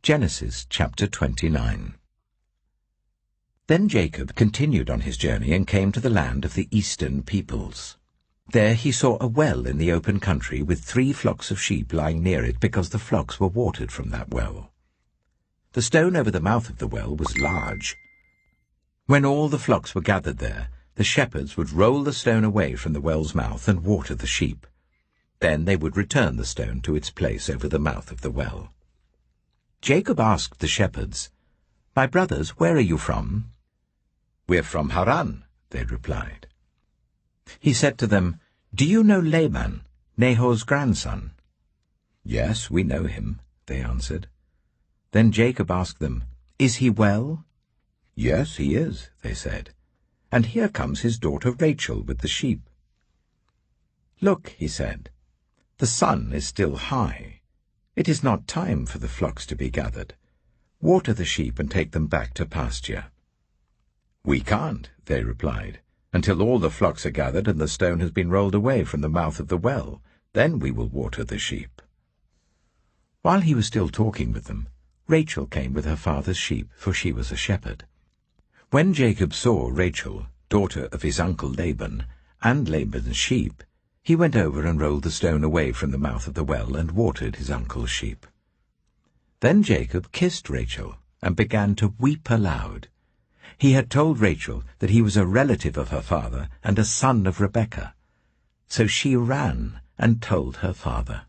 Genesis chapter 29. Then Jacob continued on his journey and came to the land of the eastern peoples. There he saw a well in the open country with 3 flocks of sheep lying near it because the flocks were watered from that well. The stone over the mouth of the well was large. When all the flocks were gathered there, the shepherds would roll the stone away from the well's mouth and water the sheep. Then they would return the stone to its place over the mouth of the well. Jacob asked the shepherds, "My brothers, where are you from?" "We're from Haran," they replied. He said to them, "Do you know Laban, Nahor's grandson?" "Yes, we know him," they answered. Then Jacob asked them, "Is he well?" "Yes, he is," they said. "And here comes his daughter Rachel with the sheep." "Look," he said, "the sun is still high. It is not time for the flocks to be gathered. Water the sheep and take them back to pasture." "We can't," they replied, "until all the flocks are gathered and the stone has been rolled away from the mouth of the well. Then we will water the sheep." While he was still talking with them, Rachel came with her father's sheep, for she was a shepherd. When Jacob saw Rachel, daughter of his uncle Laban, and Laban's sheep, he went over and rolled the stone away from the mouth of the well and watered his uncle's sheep. Then Jacob kissed Rachel and began to weep aloud. He had told Rachel that he was a relative of her father and a son of Rebekah. So she ran and told her father.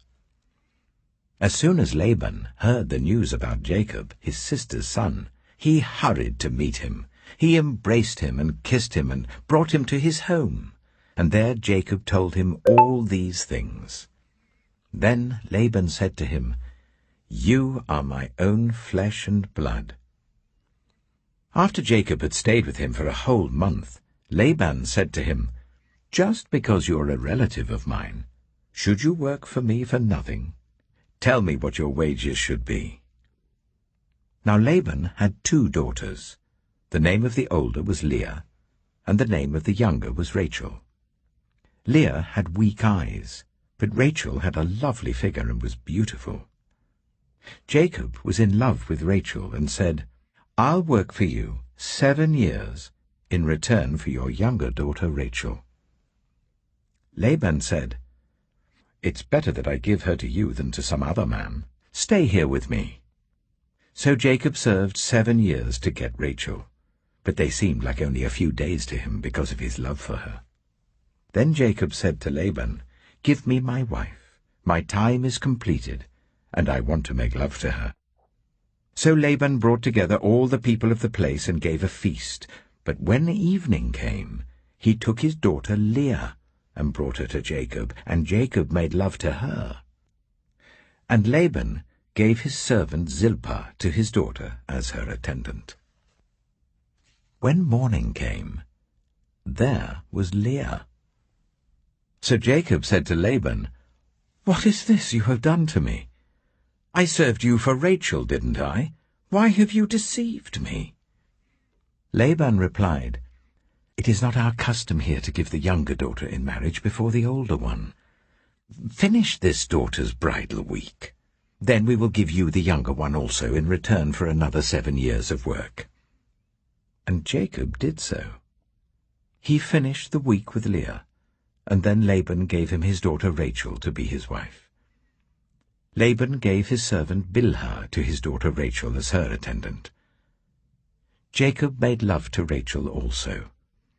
As soon as Laban heard the news about Jacob, his sister's son, he hurried to meet him. He embraced him and kissed him and brought him to his home. And there Jacob told him all these things. Then Laban said to him, "You are my own flesh and blood." After Jacob had stayed with him for a whole month, Laban said to him, "Just because you are a relative of mine, should you work for me for nothing? Tell me what your wages should be." Now Laban had 2 daughters. The name of the older was Leah, and the name of the younger was Rachel. Leah had weak eyes, but Rachel had a lovely figure and was beautiful. Jacob was in love with Rachel and said, "I'll work for you 7 years in return for your younger daughter Rachel." Laban said, "It's better that I give her to you than to some other man. Stay here with me." So Jacob served 7 years to get Rachel, but they seemed like only a few days to him because of his love for her. Then Jacob said to Laban, "Give me my wife. My time is completed, and I want to make love to her." So Laban brought together all the people of the place and gave a feast. But when evening came, he took his daughter Leah and brought her to Jacob, and Jacob made love to her. And Laban gave his servant Zilpah to his daughter as her attendant. When morning came, there was Leah. So Jacob said to Laban, "What is this you have done to me? I served you for Rachel, didn't I? Why have you deceived me?" Laban replied, "It is not our custom here to give the younger daughter in marriage before the older one. Finish this daughter's bridal week. Then we will give you the younger one also in return for another 7 years of work." And Jacob did so. He finished the week with Leah, and then Laban gave him his daughter Rachel to be his wife. Laban gave his servant Bilhah to his daughter Rachel as her attendant. Jacob made love to Rachel also,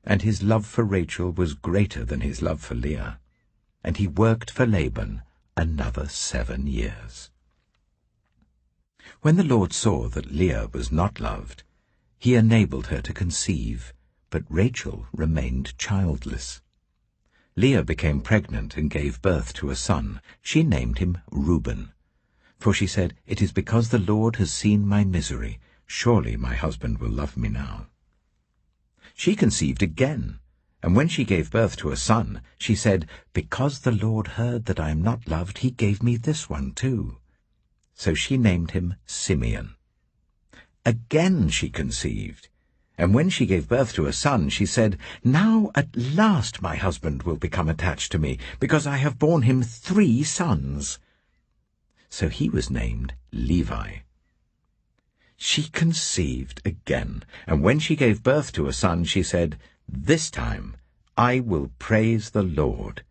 and his love for Rachel was greater than his love for Leah, and he worked for Laban another 7 years. When the Lord saw that Leah was not loved, he enabled her to conceive, but Rachel remained childless. Leah became pregnant and gave birth to a son. She named him Reuben, for she said, "It is because the Lord has seen my misery. Surely my husband will love me now." She conceived again, and when she gave birth to a son, she said, "Because the Lord heard that I am not loved, he gave me this one too." So she named him Simeon. Again she conceived, and when she gave birth to a son, she said, "Now at last my husband will become attached to me, because I have borne him 3 sons." So he was named Levi. She conceived again, and when she gave birth to a son, she said, "This time I will praise the Lord."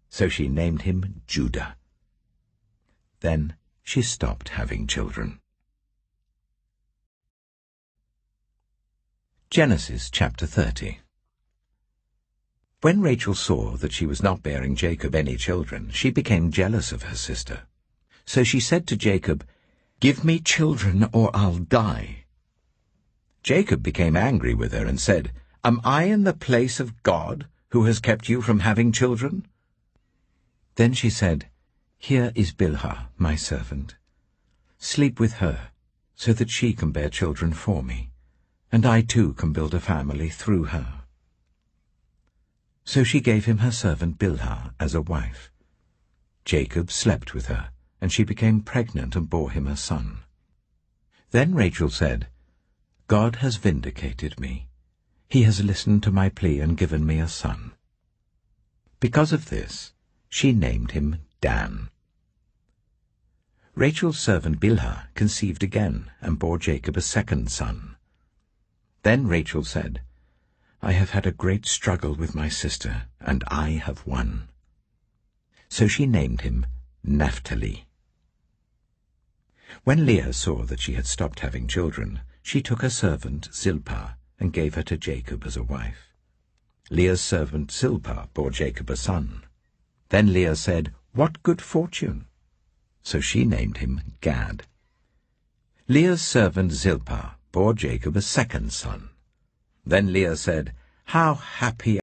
So she named him Judah. Then she stopped having children. Genesis chapter 30. When Rachel saw that she was not bearing Jacob any children, she became jealous of her sister. So she said to Jacob, "Give me children or I'll die." Jacob became angry with her and said, "Am I in the place of God, who has kept you from having children?" Then she said, "Here is Bilhah, my servant. Sleep with her, so that she can bear children for me, and I too can build a family through her." So she gave him her servant Bilhah as a wife. Jacob slept with her, and she became pregnant and bore him a son. Then Rachel said, "God has vindicated me. He has listened to my plea and given me a son." Because of this, she named him Dan. Rachel's servant Bilhah conceived again and bore Jacob a second son. Then Rachel said, "I have had a great struggle with my sister, and I have won." So she named him Naphtali. When Leah saw that she had stopped having children, she took her servant Zilpah and gave her to Jacob as a wife. Leah's servant Zilpah bore Jacob a son. Then Leah said, "What good fortune!" So she named him Gad. Leah's servant Zilpah bore Jacob a second son. Then Leah said, "How happy